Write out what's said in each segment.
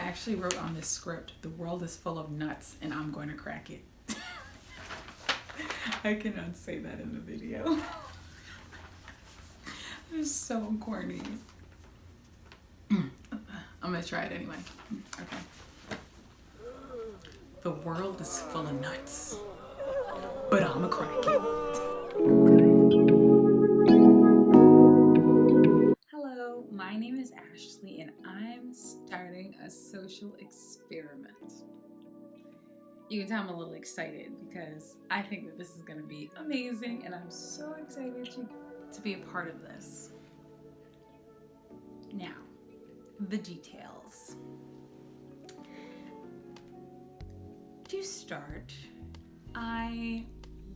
actually wrote on this script, the world is full of nuts and I'm going to crack it. I cannot say that in the video. It's so corny. I'm going to try it anyway. Okay. The world is full of nuts, but I'm a crack it. Hello, my name is Ashley and I'm starting a social experiment. You can tell I'm a little excited because I think that this is going to be amazing and I'm so excited to be a part of this. Now, the details. To start, I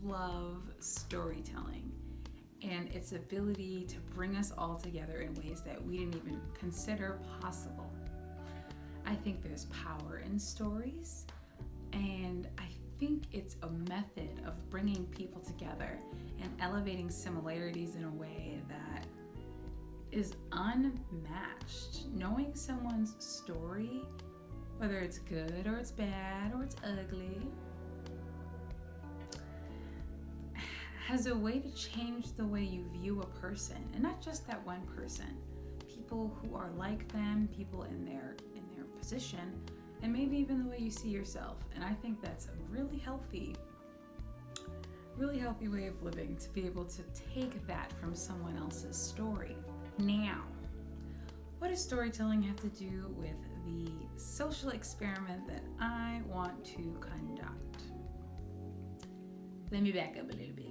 love storytelling and its ability to bring us all together in ways that we didn't even consider possible. I think there's power in stories, and I think it's a method of bringing people together and elevating similarities in a way that is unmatched. Knowing someone's story, whether it's good or it's bad or it's ugly, has a way to change the way you view a person, and not just that one person. People who are like them, people in their position, and maybe even the way you see yourself. And I think that's a really healthy way of living, to be able to take that from someone else's story. Now, what does storytelling have to do with the social experiment that I want to conduct? Let me back up a little bit.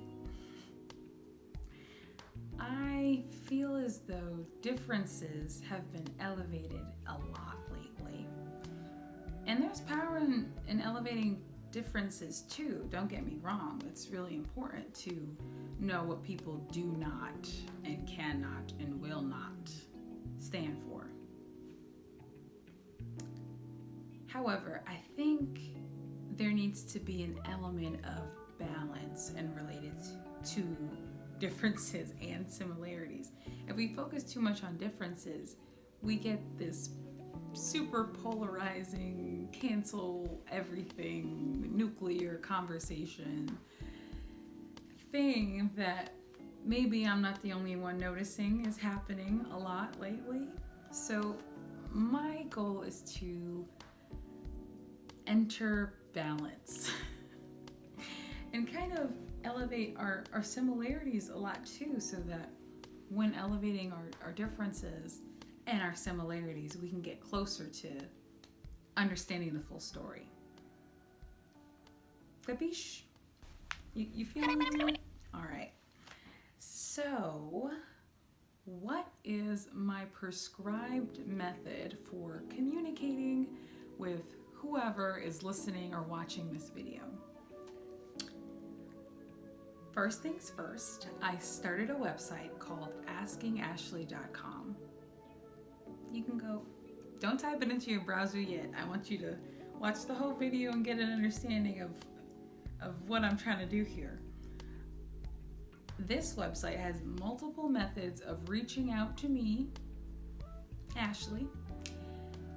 I feel as though differences have been elevated a lot lately. And there's power in elevating differences too, don't get me wrong. It's really important to know what people do not and cannot and will not stand for. However, I think there needs to be an element of balance and related to differences and similarities. If we focus too much on differences, we get this super polarizing, cancel everything, nuclear conversation thing that maybe I'm not the only one noticing is happening a lot lately. So my goal is to enter balance and kind of elevate our similarities a lot too, so that when elevating our differences and our similarities, we can get closer to understanding the full story. Capiche? You feeling me? All right. So, what is my prescribed method for communicating with whoever is listening or watching this video? First things first, I started a website called askingashley.com. You can go, don't type it into your browser yet. I want you to watch the whole video and get an understanding of what I'm trying to do here. This website has multiple methods of reaching out to me, Ashley,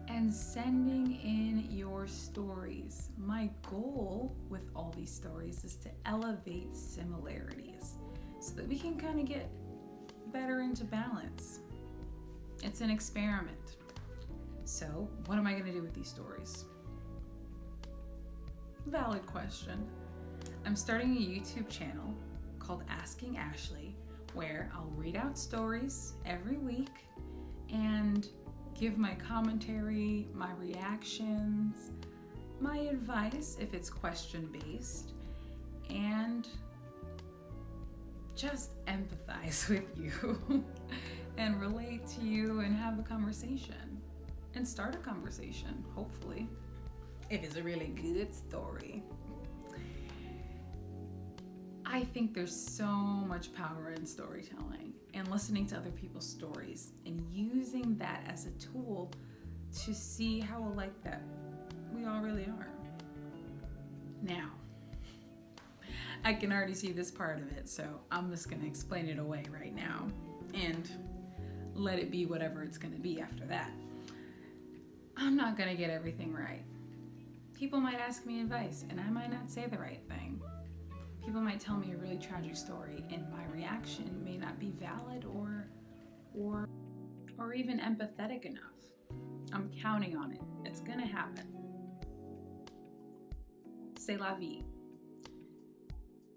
and sending in your stories. My goal with all these stories is to elevate similarities so that we can kind of get better into balance. It's an experiment. So, what am I going to do with these stories? Valid question. I'm starting a YouTube channel called Asking Ashley, where I'll read out stories every week and give my commentary, my reactions, my advice if it's question-based, and just empathize with you and relate to you and have a conversation and start a conversation, hopefully, if it's a really good story. I think there's so much power in storytelling and listening to other people's stories and using that as a tool to see how alike that we all really are. Now, I can already see this part of it, so I'm just going to explain it away right now and let it be whatever it's going to be after that. On I'm not going to get everything right. People might ask me advice and I might not say the right thing. People might tell me a really tragic story and my reaction may not be valid or even empathetic enough. I'm counting on it. It's going to happen. C'est la vie.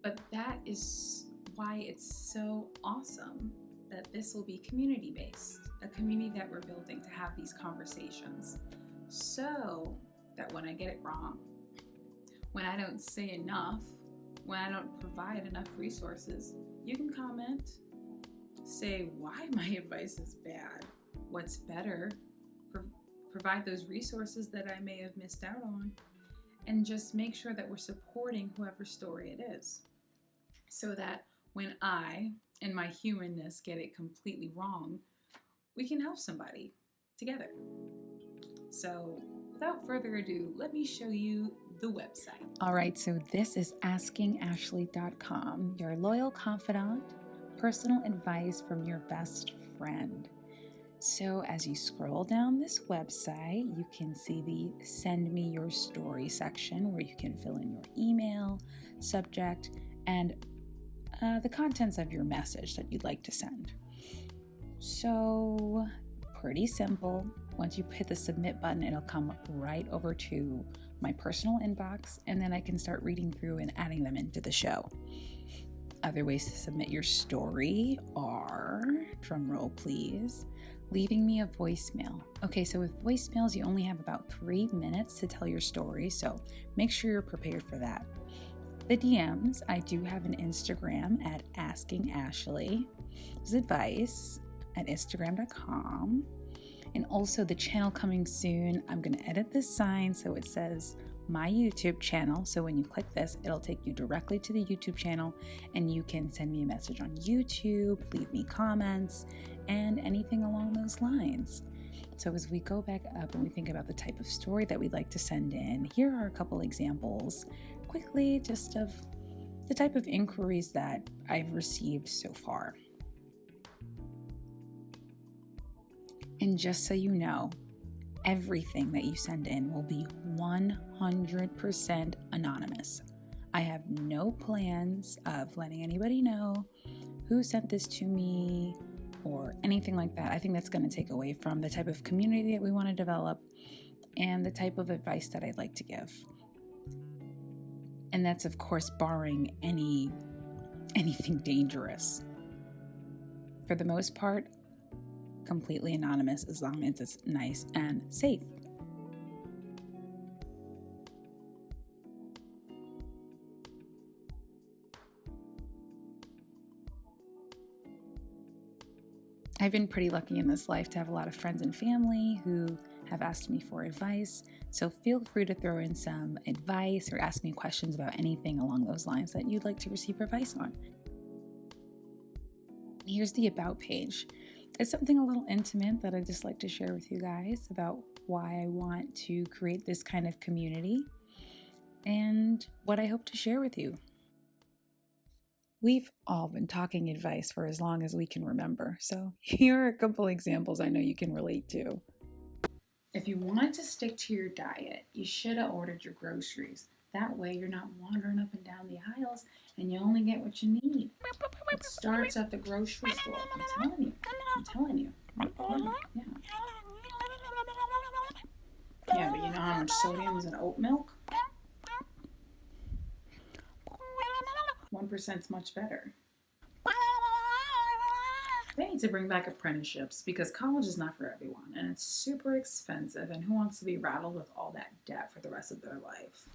But that is why it's so awesome that this will be community-based, a community that we're building to have these conversations, so that when I get it wrong, when I don't say enough, when I don't provide enough resources, you can comment, say why my advice is bad, what's better, provide those resources that I may have missed out on, and just make sure that we're supporting whoever's story it is, so that when I, in my humanness, get it completely wrong, we can help somebody together. So without further ado, let me show you the website. All right, so this is askingashley.com, your loyal confidant, personal advice from your best friend. So as you scroll down this website, you can see the Send Me Your Story section where you can fill in your email, subject, and the contents of your message that you'd like to send. So pretty simple. Once you hit the submit button, it'll come right over to my personal inbox, and then I can start reading through and adding them into the show. Other ways to submit your story are, drumroll please, leaving me a voicemail. Okay, so with voicemails, you only have about 3 minutes to tell your story, so make sure you're prepared for that. The DMs, I do have an Instagram at askingashley. There's advice at instagram.com. And also the channel coming soon, I'm going to edit this sign so it says my YouTube channel. So when you click this, it'll take you directly to the YouTube channel and you can send me a message on YouTube, leave me comments, and anything along those lines. So as we go back up and we think about the type of story that we'd like to send in, here are a couple examples quickly just of the type of inquiries that I've received so far. And just so you know, everything that you send in will be 100% anonymous. I have no plans of letting anybody know who sent this to me or anything like that. I think that's going to take away from the type of community that we want to develop and the type of advice that I'd like to give. And that's, of course, barring anything dangerous. For the most part, completely anonymous as long as it's nice and safe. I've been pretty lucky in this life to have a lot of friends and family who have asked me for advice, so feel free to throw in some advice or ask me questions about anything along those lines that you'd like to receive advice on. Here's the About page. It's something a little intimate that I'd just like to share with you guys about why I want to create this kind of community and what I hope to share with you. We've all been talking advice for as long as we can remember, so here are a couple examples I know you can relate to. If you wanted to stick to your diet, you should have ordered your groceries. That way you're not wandering up and down the aisles and you only get what you need. It starts at the grocery store. I'm telling you. Yeah. Yeah, but you know how much sodium is in oat milk? 1% is much better. They need to bring back apprenticeships because college is not for everyone and it's super expensive, and who wants to be rattled with all that debt for the rest of their life?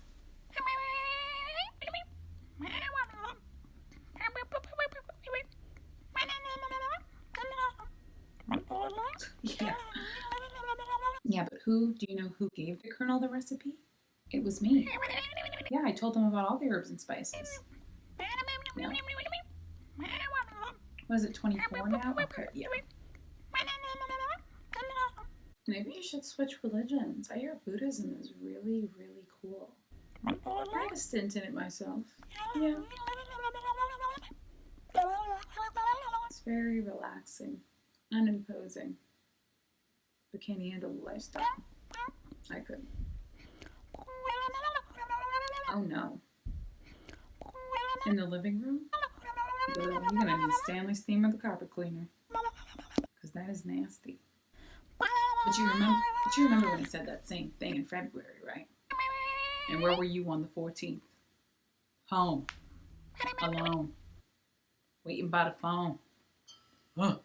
Yeah, but do you know who gave the Colonel the recipe? It was me. Yeah, I told them about all the herbs and spices. Yeah. Was it 24 now? Okay, yeah. Maybe you should switch religions. I hear Buddhism is really, really cool. I had a stint in it myself. Yeah. It's very relaxing, unimposing, but can you handle the lifestyle? I couldn't. Oh no. In the living room? Girl, you're gonna need Stanley steamer the carpet cleaner. Because that is nasty. But you remember when he said that same thing in February, right? And where were you on the 14th? Home. Alone. Waiting by the phone. Huh.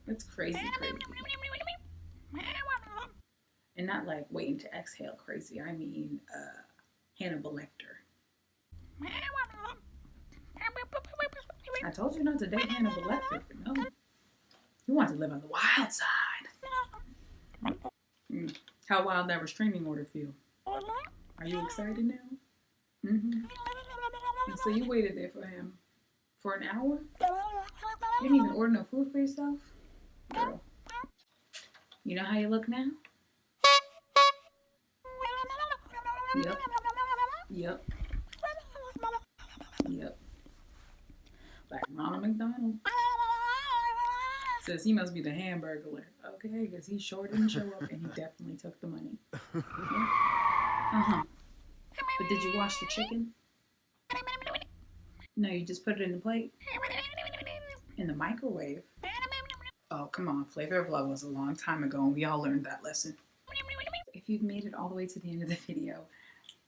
It's crazy. And not like waiting to exhale crazy. I mean, Hannibal Lecter. I told you not to date Hannibal Lecter, but no. You want to live on the wild side. How wild that restraining order feel? Are you excited now? Mm-hmm. And so you waited there for him for an hour? You didn't even order no food for yourself? Girl. You know how you look now? Yep. Like Ronald McDonald. Says he must be the Hamburglar. Okay, because he sure didn't show up and he definitely took the money. Yeah. Uh-huh. But did you wash the chicken? No, you just put it in the plate? In the microwave? Oh, come on. Flavor of Love was a long time ago and we all learned that lesson. If you've made it all the way to the end of the video,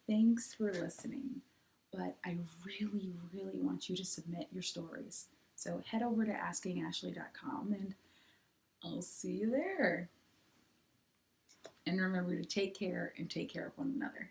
thanks for listening. But I really, really want you to submit your stories. So head over to askingashley.com and I'll see you there. And remember to take care and take care of one another.